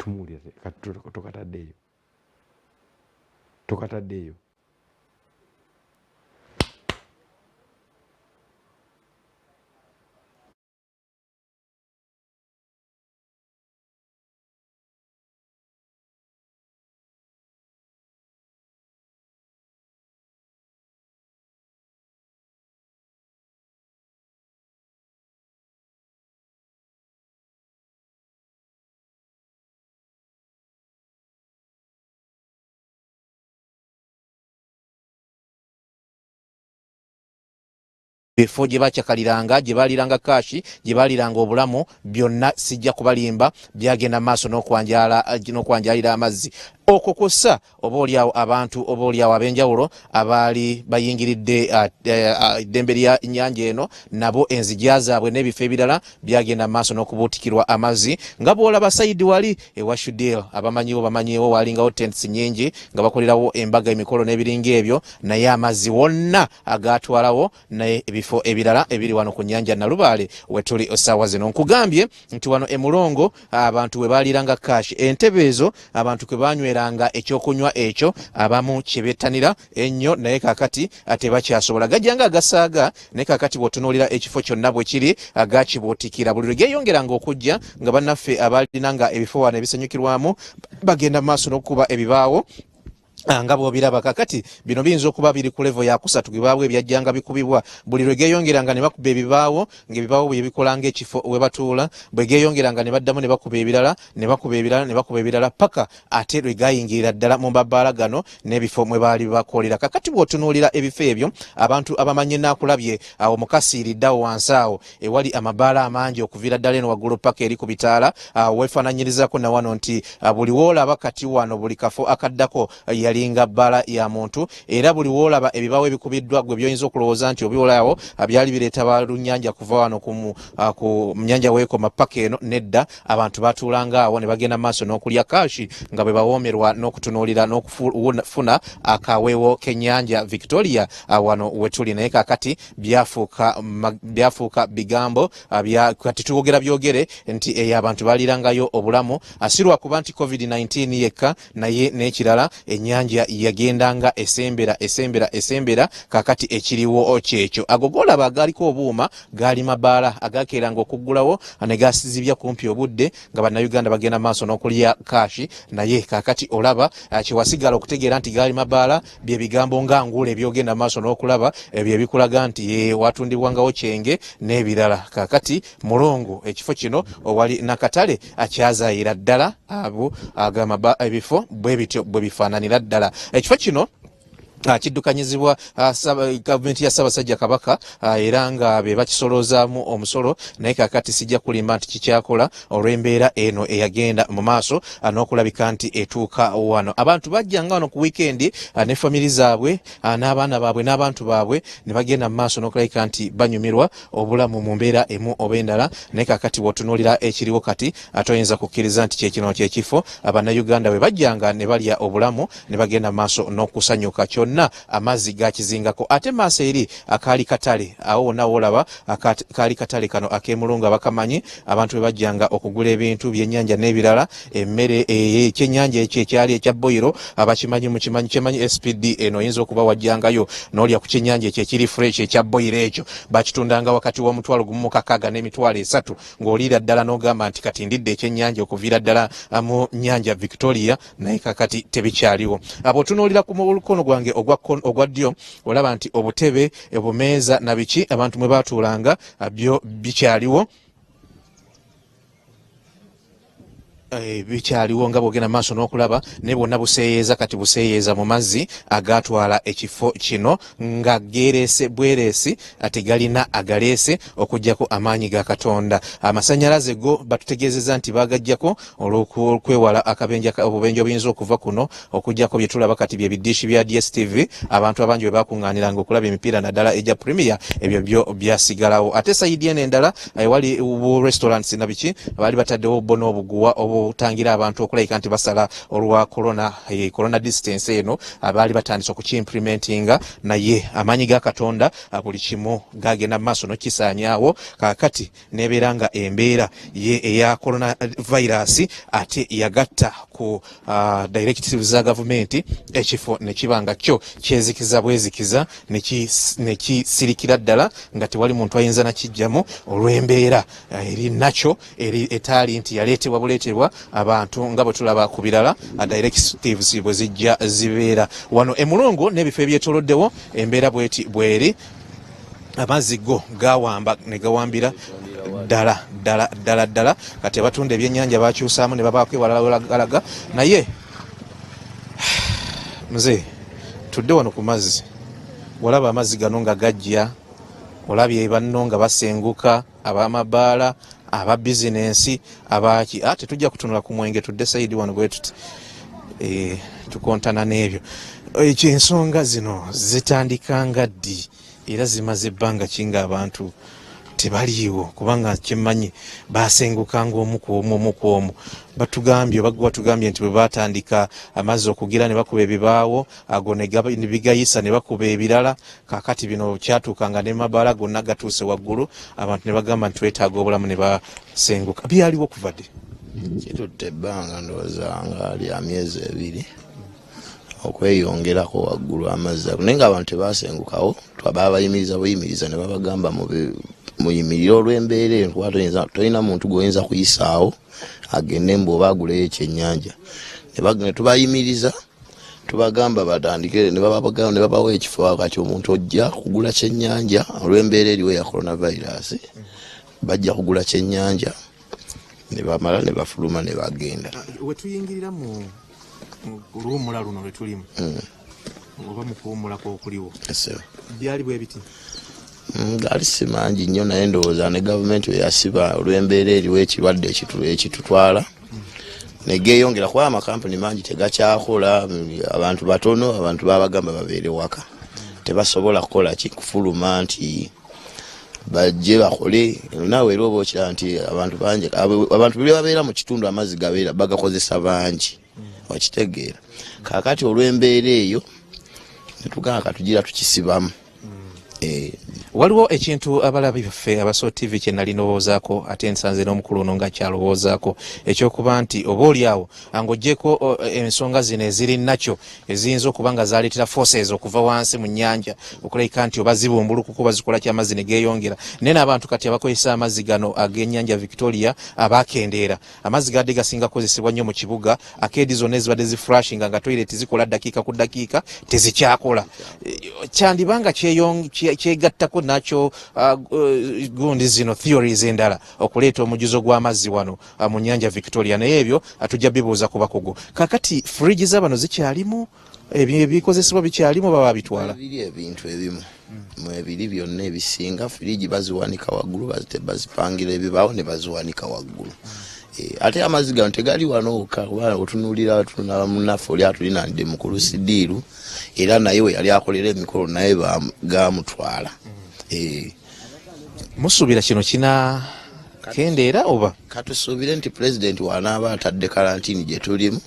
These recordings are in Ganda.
katumuulire tokataddeeyo bifo gye bakyakaliranga gye baliranga kashi gye baliranga obulamu byonna sijja kubalimba byagenda maaso n'okwanjalira amazzi okwo kw'ossa oba oliawo abantu oba oliawo ab'enjawulo abaali bayingiridde eddembe lya Ennyanja eno nabo enzija zaabwe n'ebifo ebirala byagenda maaso n'okubuutikirwa amazzi nga bw'olaba sayidi wali ewa Shudil bamanyiwo walingawo tents nnyingi nga bakolerawo embaga emikolo n'ebiringa ebyo naye amazzi wonna agatwalawo naye ebifo ebirala ebiri wano ku nnyanja Nalubaale wetuli essaawa zino nkugambye nti wano e Mulongo abantu we baaliranga kashi entebe ezo abantu kwe banyweranga ekyokunywa ekyo abamu kyebettanira ennyo naye kakati tebakyasobola gajjanga agasaaga naye kakati bw'otunuulira ekifo kyonna bwe kiri agakibuutikira buli lwe geeyongeranga okujja nga bannaffe abaalinanga ebifo wano ebisanyukirwamu bagenda mu maaso n'okukuba ebibaawo nga bw'obiraba kakati bino biyinza okuba biri ku level ya kusatu bibaawo ebyajjanga bikubibwa buli lwe geeyongeranga ne bakuba ebibaawo ng'ebibaawo bye bikolanga ekifo we batuula bwe geeyongeranga ne baddamu ne bakuba ebirala ne bakuba ebirala ne bakuba ebirala paka ate lwe gayingirira ddala mu mabbaala gano n'ebifo mwe baali bakolera kakati bw'otunuulira ebifo ebyo abantu abamanyi naakulabye awo mukasiiriddeawo wansi awo ewali amabbaala amangi okuviira ddala eno waggulu paka eri ku bitaala weefaananyirizako na wano nti buli woolaba kati wano buli kafo akaddako yalinga bbala ya muntu era buli woolaba ebibaawo ebikubiddwa gwe byoyinza okulowooza nti obiolaawo byali bireeta balunnyanja kuva wano ku nnyanja weekoma paka eno nedda abantu batuulanga awo ne bagenda maaso n'okulya kashi nga bwe bawoomerwa n'okutunuulira n'okufuna akaweewo k'ennyanja Victoria wano wetuli naye kakati byafuuka bigambo kati tuwogera byogere nti eyo abantu baalirangayo obulamu asirwa nti COVID-19 yekka naye n'ekirala ennyanja yagendanga esembera kakati ekiriwo kyekyo ago golaba agaaliko obuuma gaali mabaala agakeeranga okuggulawo ne gasizibya kumpi obudde nga bannayuganda bagenda maaso n'okulya kashi naye kakati olaba kyewasigala okutegeera nti gaali mabaala bye bigambo nga nguula ebyogenda maaso n'okulaba ebyo ebikulaga nti watundibwangawo kyenge n'ebirala kakati Mulongo ekifo kino owali nakatale akyazaayira ddala abo ebifo bwe bityo bwe bifaananira ddala ekifo kino kiddukanyizibwa gavumenti ya Ssaabasajja Kabaka era nga be bakisolozaamu omusolo naye kakati sijja kulimba nti kikyakola olw'embeera eno eyagenda mu maaso n'okulabika nti etuuka wano abantu bajjanga wano ku wiikendi ne famiri zaabwe n'abaana baabwe n'abantu baabwe ne bagenda mu maaso n'okulabika nti banyumirwa obulamu mu mbeera emu oba endala naye kakati bw'otunuulira ekiriwo kati toyinza kukkiriza nti kyekino kyekifo abannayuganda bwe bajjanga ne balya obulamu ne bagenda mu maaso n'okusanyuka kyonna amazzi gakizingako ate maaso eri akaali katale awo wonna woolaba akaali katale kano ak'emulungu abakamanyi abantu bwe bajjanga okugula ebintu byennyanja n'ebirala emmere ekyennyanja ekyo ekyali ekya boyiro abakimanyi kyemanyi SPD eno oyinza okuba wajjangayo n'olya ku kyennyanja ekyo ekiri fresh ekya boyiro ekyo bakitundanga wakati w'N1,600 n'N3,000 ng'oliira ddala n'ogamba nti kati ndidde ekyennyanja okuviira ddala mu nnyanja Victoria naye kakati tebikyaliwo ab'otunuulira ku mukono gwange ogwa ddyo olaba nti obutebe obumeeza na biki abantu mwe baatuulanga byo bikyaliwo bikyaliwo nga bwogenda maaso n'okulaba naye bwonna buseeyeeza kati buseeyeeza mu mazzi agaatwala ekifo kino nga geereese bwereesi ate galina agaleese okuggyako amaanyi ga Katonda amasannyalaze go batutegeezeza nti baagaggyako olw'okwewala obubenje obuyinza okuva kuno okuggyako bye tulaba kati bye biddiishi bya DSTV abantu abangi bwe bakuŋŋaaniranga okulaba emipiira naddala egya Premier ebyo byo byasigalawo ate sayidi eno endala ewali restaurants na biki baali bataddewo bo n'obuguwa oba okutangira abantu okulabika nti basala olwa corona distance eno abaali batandise okukimplementinga naye amaanyi ga Katonda buli kimu gagenda mu maaso nokisaanyaawo kaakati nebeera nga embeera ye eya coronavirus ate yagatta ku directives za gavumenti ekifo nekibanga kyo kyezikiza bwezikiza nekisirikira ddala nga tewali muntu ayinza nakijjamu olw'embeera eri nakyo eri etaali nti yaleetebwa buleetebwa abantu nga bwe tulaba ku birala directives bwe zijja zibeera wano emulongo n'ebifo ebyetoloddewo embeera bweri amazzi go gawamba ne gawambira ddala kati abatunda ebyennyanja bakyusaamu ne babaako ewalagalaga naye mzee tudde wano ku mazzi olaba amazzi gano nga gajja olabye banno nga basenguka ab'amabaala aba bizinensi abaki tetujja kutunula ku mwenge tudde sayidi wano bwe tuti tukontana n'ebyo ekyo ensonga zino zitandikanga ddi era zimaze ebbanga kinga abantu tebaliiwo kubanga kyemmanyi basengukanga omu ku omu batugambye nti bwe batandika amazzi okugira ne bakuba ebibaawo ago ne bigayisa ne bakuba ebirala kaakati bino kyatuukanga ne mabaala gonna gatuuse waggulu abantu ne bagamba nti twetaaga obulamu ne basenguka byaliwo okuva ddi kitutte ebbanga ndowooza nga lya myezi 2 okweyongerako waggulu amazzi naye nga abantu tebasengukawo twababa bayimiriza ne babagamba muyimirire olw'embeera eno kuba tolina muntu gwoyinza kuyisaawo agende mbwoba aguleyo ekyennyanja ne tubayimiriza tubagamba batandike ne babawa ekifo kati omuntu ojja kugula kyennyanja olw'embeera eriwo ya coronavirus bajja kugula kyennyanja ne bamala ne bafuluma ne bagenda wetuyingirira mu luwummula luno lwetulimu oba mu kuwummulako okuliwo byali bwe biti gaali si mangi nnyo naye ndowooza ne gavumenti we yasiba olw'embeera eriwo ekirwadde ekitutwala ne geeyongera kuba amakampuni mangi tegakyakola abantu batono abantu babagamba babeere waka tebasobola kukola kufuluma nti bajje bakole naawe era oba okira nti abantu bangi abantu buli babeera mu kitundu amazzi gabeera bagakozesa bangi wakitegeera kaakati olw'embeera eyo netugamba katugira tukisibamu waliwo ekintu abalabi baffe abaso TV kye nali ndowoozaako ate nsanze n'omukulu ono nga kyalowoozaako ekyokuba nti oba oliawo ng'oggyeko ensonga zino eziri nakyo eziyinza okuba nga zaleetera forces okuva wansi mu nnyanja okulabika nti oba zibumbulukuka kuba zikola ky'amazzi ne geeyongera naye n'abantu kati abakozesa amazzi gano ag'ennyanja Victoria abakendeera amazzi gadde gasinga kozesebwa nnyo mu kibuga akeedi zonna ezibadde ziflashinga nga toilet zikola ddakiika ku ddakiika tezikyakola kyandibanga kyegattako nakyo gundi zino theories endala okuleeta omujuzo gw'amazzi wano mu nnyanja Victoria naye ebyo tujja bibuuza ku bakugu kakati fridge z'abano zikyalimu ebikozesebwa bikyalimu baba bitwala biri ebintu ebimu mwebiri byonna ebisinga fridge baziwanika waggulu bazipangira ebibaawo ne baziwanika waggulu ate amazzi gano tegali wano kuba otunuulira munnaffe oli atulinanidde mukulu Sidiiru era naye we yali akolera emikolo naye gamutwala musuubira kino kina kendeera oba katusuubire nti pulezidenti wanaaba atadde karantini gye tulimu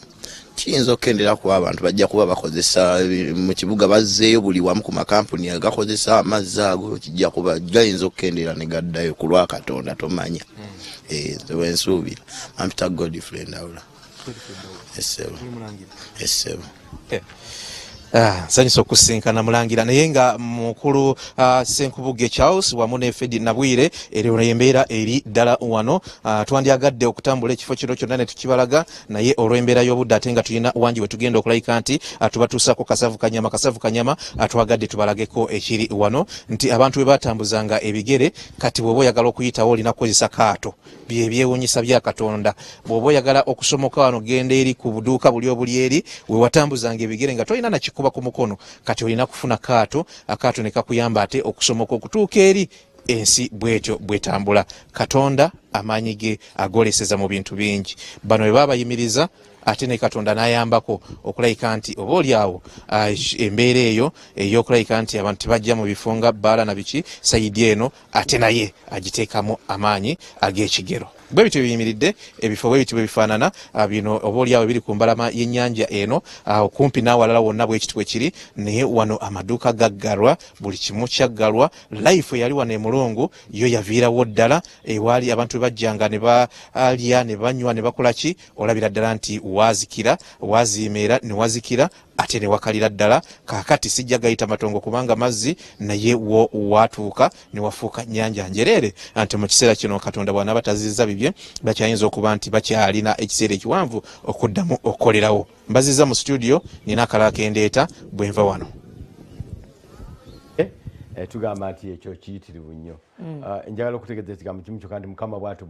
kiyinza okukendera kuba abantu bajja kuba bakozesa mu kibuga bazzeeyo buli wamu ku makampuni agakozesa amazzi ago kijja kuba gayinza okukendera ne gaddayo ku lwa Katonda tomanya wensuubira ampita Godfrey Ndawula essebo nsanyusa okusinkana mulangira naye nga mukulu Senkubuge Charles wamu ne Fedi Nabwire eriyo embeera eri ddala wano twandyagadde okutambula ekifo kino kyonna ne tukibalaga naye olw'embeera y'obudde ate nga tulina wangi we tugenda okulayika nti tubatuusako kasavu kanyama twagadde tubalageko ekiri wano nti abantu bwe batambuzanga ebigere kati bw'oba oyagala okuyitawo olina kukozesa kaato byewuunyisa bya Katonda bw'oba oyagala okusomoka wano genda eri ku buduuka buli obuli eri we watambuzanga ebigere nga tolina na kuba ku mukono kati olina kufuna akaato ne kakuyamba ate okusomoka okutuuka eri ensi bwetyo bwetambula Katonda amaanyi ge agoleseza mu bintu bingi bano bwe babayimiriza ate ne Katonda n'ayambako okulayika nti oba oliawo embeera eyo ey'okulayika nti abantu tebajja mu bifo nga bbaala na biki sayidi eno ate naye agiteekamu amaanyi ag'ekigero. Bwe bityo biyimiridde ebifo bwe bityo bwe bifaanana bino oba oliawo biri ku mbalama y'ennyanja eno okumpi n'awalala wonna bwe kitwe kiri naye wano amaduuka gaggalwa buli kimu kyaggalwa. Life eyali wano e Mulungu yo yaviirawo ddala ewaali abantu bajjanga ne balya ne banywa ne bakola ki olabira ddala nti waazikira waaziimeera ne wazikira ate ne wakalira ddala. Kaakati sijja gayita matongo kubanga mazzi naye wo watuuka ne wafuuka nnyanja njereere nti mu kiseera kino Katonda bw'anaaba tazizza bibye bakyayinza okuba nti bakyalina ekiseera ekiwanvu okuddamu okukolerawo. Mbazizza mu studio nina akalala kendeeta bwe nva wano. Tugamba nti ekyo kiyitirivu nnyo. Njagala okutegeeza ekigambo kimu kyokka nti Mukama bw'atu